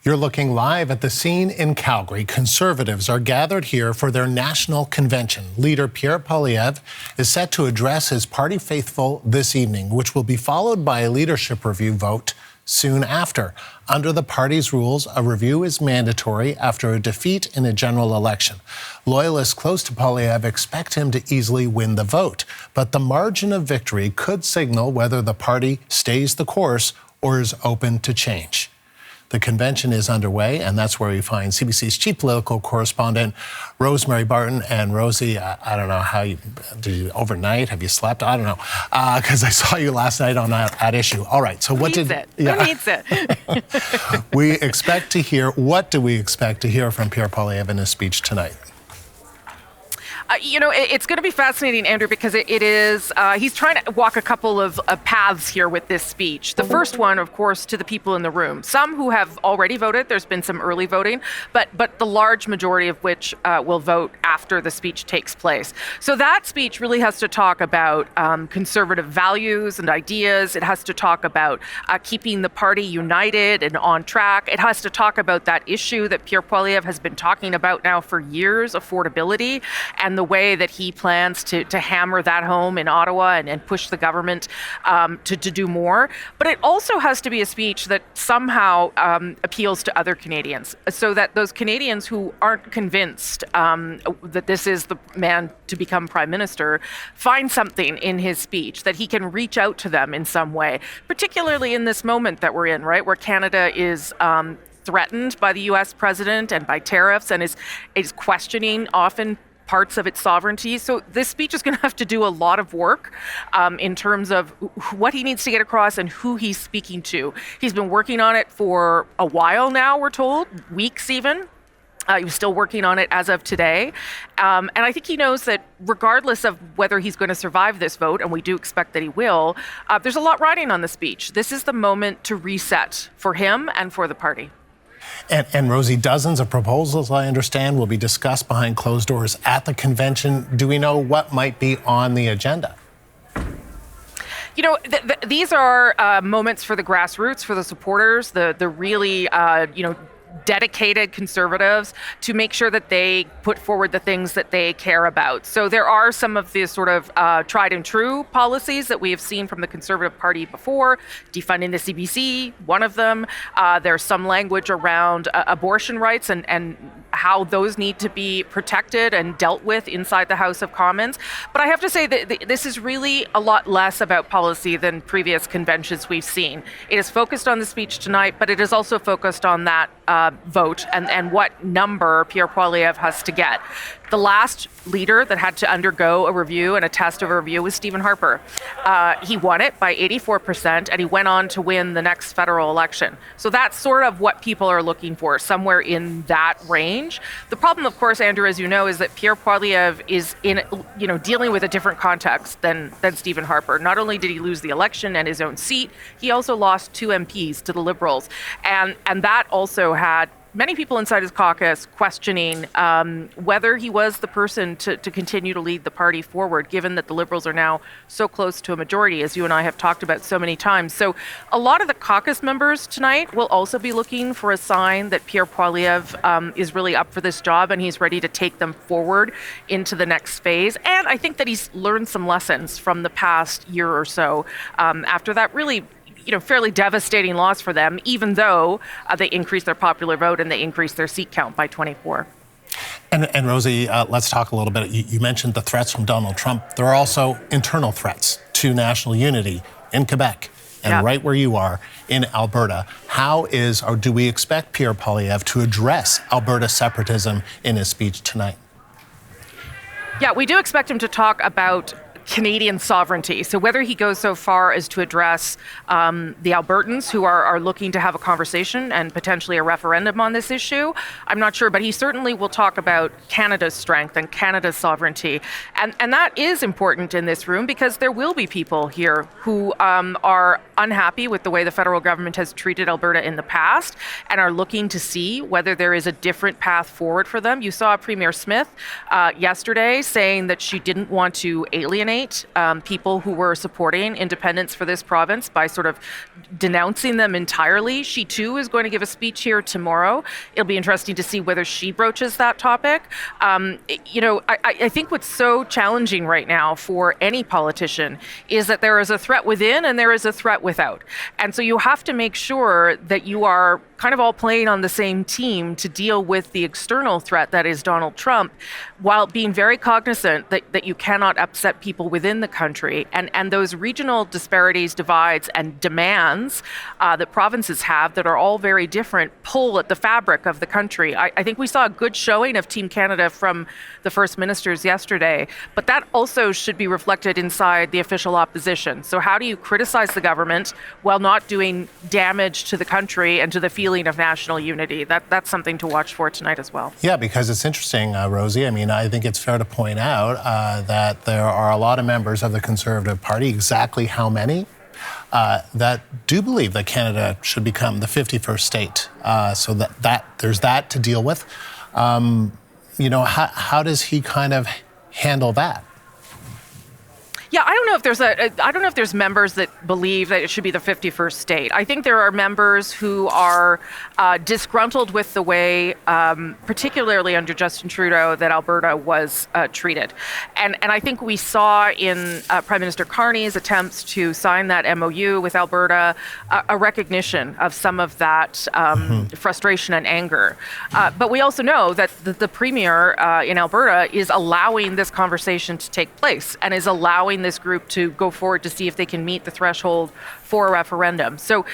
You're looking live at the scene in Calgary. Conservatives are gathered here for their national convention. Leader Pierre Poilievre is set to address his party faithful this evening, which will be followed by a leadership review vote soon after. Under the party's rules, a review is mandatory after a defeat in a general election. Loyalists close to Poilievre expect him to easily win the vote, but the margin of victory could signal whether the party stays the course or is open to change. The convention is underway, and that's where we find CBC's chief political correspondent, Rosemary Barton. And Rosie, I don't know how you, did you overnight? Have you slept? I don't know, because I saw you last night on that issue. All right, so what did... Who needs it? We expect to hear, what do we expect to hear from Pierre Poilievre in his speech tonight? It's going to be fascinating, Andrew, because it is, he's trying to walk a couple of paths here with this speech. The first one, of course, to the people in the room, some who have already voted. There's been some early voting, but the large majority of which will vote after the speech takes place. So that speech really has to talk about conservative values and ideas. It has to talk about keeping the party united and on track. It has to talk about that issue that Pierre Poilievre has been talking about now for years, affordability, and the way that he plans to hammer that home in Ottawa and push the government to do more. But it also has to be a speech that somehow appeals to other Canadians, so that those Canadians who aren't convinced that this is the man to become Prime Minister find something in his speech that he can reach out to them in some way, particularly in this moment that we're in, right, where Canada is threatened by the U.S. president and by tariffs and is questioning often parts of its sovereignty. So this speech is going to have to do a lot of work in terms of what he needs to get across and who he's speaking to. He's been working on it for a while now, we're told, weeks even. He was still working on it as of today. And I think he knows that regardless of whether he's going to survive this vote, and we do expect that he will, there's a lot riding on the speech. This is the moment to reset for him and for the party. And Rosie, dozens of proposals, I understand, will be discussed behind closed doors at the convention. Do we know what might be on the agenda? These are moments for the grassroots, for the supporters, the really, dedicated Conservatives to make sure that they put forward the things that they care about. So there are some of the sort of tried and true policies that we have seen from the Conservative Party before, defunding the CBC, one of them. There's some language around abortion rights and how those need to be protected and dealt with inside the House of Commons. But I have to say that this is really a lot less about policy than previous conventions we've seen. It is focused on the speech tonight, but it is also focused on that vote and what number Pierre Poilievre has to get. The last leader that had to undergo a review and a test of a review was Stephen Harper. He won it by 84%, and he went on to win the next federal election. So that's sort of what people are looking for, somewhere in that range. The problem, of course, Andrew, as you know, is that Pierre Poilievre is dealing with a different context than Stephen Harper. Not only did he lose the election and his own seat, he also lost 2 MPs to the Liberals. And that also had many people inside his caucus questioning whether he was the person to continue to lead the party forward, given that the Liberals are now so close to a majority, as you and I have talked about so many times. So a lot of the caucus members tonight will also be looking for a sign that Pierre Poilievre is really up for this job and he's ready to take them forward into the next phase. And I think that he's learned some lessons from the past year or so after that really fairly devastating loss for them, even though they increased their popular vote and they increased their seat count by 24. And Rosie, let's talk a little bit. You mentioned the threats from Donald Trump. There are also internal threats to national unity in Quebec and right where you are in Alberta. Do we expect Pierre Poilievre to address Alberta separatism in his speech tonight? Yeah, we do expect him to talk about Canadian sovereignty. So whether he goes so far as to address the Albertans who are looking to have a conversation and potentially a referendum on this issue, I'm not sure, but he certainly will talk about Canada's strength and Canada's sovereignty. And that is important in this room because there will be people here who are unhappy with the way the federal government has treated Alberta in the past and are looking to see whether there is a different path forward for them. You saw Premier Smith yesterday saying that she didn't want to alienate alienate people who were supporting independence for this province by sort of denouncing them entirely. She too is going to give a speech here tomorrow. It'll be interesting to see whether she broaches that topic. I think what's so challenging right now for any politician is that there is a threat within and there is a threat without. And so you have to make sure that you are kind of all playing on the same team to deal with the external threat that is Donald Trump, while being very cognizant that you cannot upset people within the country. And those regional disparities, divides, and demands that provinces have that are all very different pull at the fabric of the country. I think we saw a good showing of Team Canada from the First Ministers yesterday, but that also should be reflected inside the official opposition. So how do you criticize the government while not doing damage to the country and to the feeling of national unity? That's something to watch for tonight as well. Yeah, because it's interesting, Rosie. I mean, I think it's fair to point out that there are a lot of members of the Conservative Party, exactly how many, that do believe that Canada should become the 51st state. So that there's that to deal with. How does he kind of handle that? Yeah, I don't know if there's members that believe that it should be the 51st state. I think there are members who are disgruntled with the way, particularly under Justin Trudeau, that Alberta was treated. And I think we saw in Prime Minister Carney's attempts to sign that MOU with Alberta a recognition of some of that frustration and anger. But we also know that the Premier in Alberta is allowing this conversation to take place and is allowing this group to go forward to see if they can meet the threshold for a referendum. So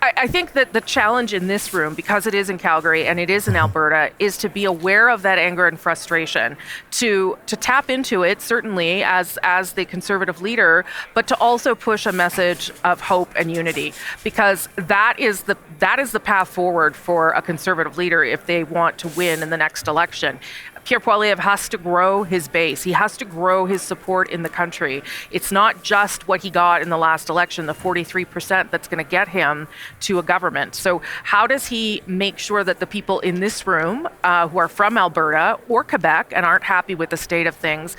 I think that the challenge in this room, because it is in Calgary and it is in Alberta, is to be aware of that anger and frustration, to tap into it, certainly as the Conservative leader, but to also push a message of hope and unity, because that is the path forward for a Conservative leader if they want to win in the next election. Pierre Poilievre has to grow his base. He has to grow his support in the country. It's not just what he got in the last election, the 43% that's going to get him to a government. So how does he make sure that the people in this room who are from Alberta or Quebec and aren't happy with the state of things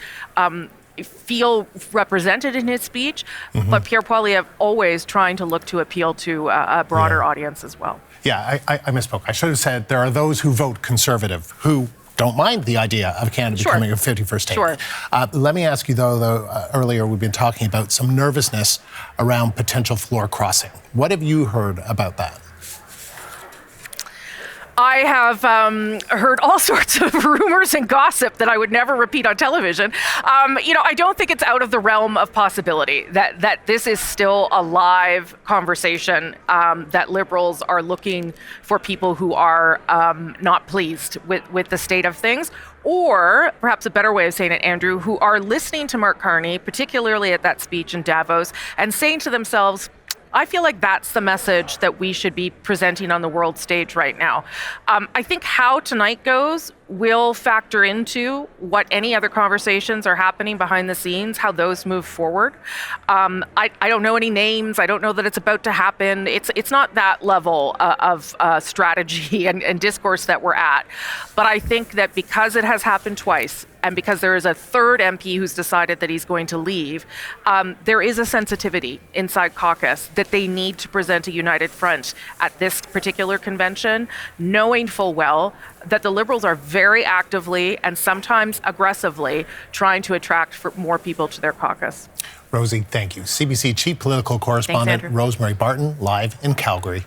feel represented in his speech, but Pierre Poilievre always trying to look to appeal to a broader audience as well. Yeah, I misspoke. I should have said there are those who vote Conservative who don't mind the idea of Canada becoming a 51st state. Sure. Let me ask you, though, earlier we've been talking about some nervousness around potential floor crossing. What have you heard about that? I have heard all sorts of rumors and gossip that I would never repeat on television. I don't think it's out of the realm of possibility that this is still a live conversation, that Liberals are looking for people who are not pleased with the state of things, or perhaps a better way of saying it, Andrew, who are listening to Mark Carney, particularly at that speech in Davos, and saying to themselves, I feel like that's the message that we should be presenting on the world stage right now. I think how tonight goes will factor into what any other conversations are happening behind the scenes, how those move forward. I don't know any names. I don't know that it's about to happen. It's not that level of strategy and discourse that we're at. But I think that because it has happened twice, and because there is a third MP who's decided that he's going to leave, there is a sensitivity inside Caucus that they need to present a united front at this particular convention, knowing full well that the Liberals are very actively and sometimes aggressively trying to attract more people to their caucus. Rosie, thank you. CBC Chief Political Correspondent Rosemary Barton, live in Calgary.